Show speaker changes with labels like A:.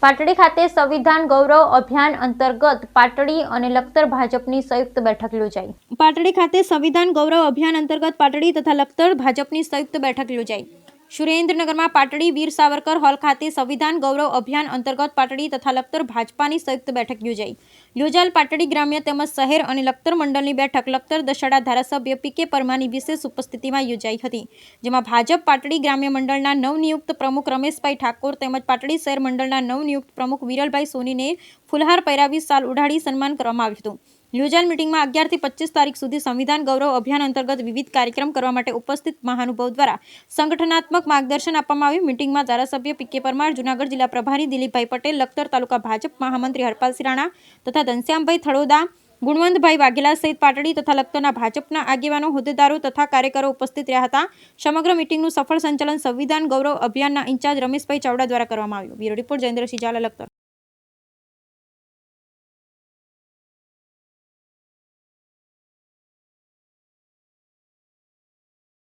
A: પાટડી ખાતે સંવિધાન ગૌરવ અભિયાન અંતર્ગત પાટડી અને લખતર ભાજપની સંયુક્ત બેઠક યોજાઈ. પાટડી ખાતે સંવિધાન ગૌરવ અભિયાન અંતર્ગત પાટડી તથા લખતર ભાજપની સંયુક્ત બેઠક યોજાઈ. સુરેન્દ્રનગરમાં પાટડી વીર સાવરકર હોલ ખાતે સંવિધાન ગૌરવ અભિયાન અંતર્ગત પાટડી તથા લખતર ભાજપાની સંયુક્ત બેઠક યોજાઈ. યોજાયેલ પાટડી ગ્રામ્ય તેમજ શહેર અને લખતર મંડળની બેઠક લખતર દશેડા ધારાસભ્ય પી.કે. પરમારની વિશેષ ઉપસ્થિતિમાં યોજાઈ હતી, જેમાં ભાજપ પાટડી ગ્રામ્ય મંડળના નવનિયુક્ત પ્રમુખ રમેશભાઈ ઠાકોર તેમજ પાટડી શહેર મંડળના નવનિયુક્ત પ્રમુખ વિરલભાઈ સોનીને ફુલહાર પહેરાવી શાલ ઉઢાડી સન્માન કરવામાં આવ્યું હતું. યોજાયેલ મિટિંગમાં 11 થી 25 તારીખ સુધી સંવિધાન ગૌરવ અભિયાન અંતર્ગત વિવિધ કાર્યક્રમ કરવા માટે ઉપસ્થિત મહાનુભાવ દ્વારા સંગઠનાત્મક માર્ગદર્શન આપવામાં આવ્યું. મિટિંગમાં ધારાસભ્ય પી.કે. પરમાર, જૂનાગઢ જિલ્લા પ્રભારી દિલીપભાઈ પટેલ, લખતર તાલુકા ભાજપ મહામંત્રી હરપાલસિંહ રાણા તથા ઘનશ્યામભાઈ થળોદા, ગુણવંતભાઈ વાઘેલા સહિત પાટડી તથા લખતરના ભાજપના આગેવાનો, હોદ્દેદારો તથા કાર્યકરો ઉપસ્થિત રહ્યા હતા. સમગ્ર મિટિંગનું સફળ સંચાલન સંવિધાન ગૌરવ અભિયાનના ઇન્ચાર્જ રમેશભાઈ ચાવડા દ્વારા કરવામાં આવ્યું. Bureau report Jayendrasinh Jhala, Lakhtar.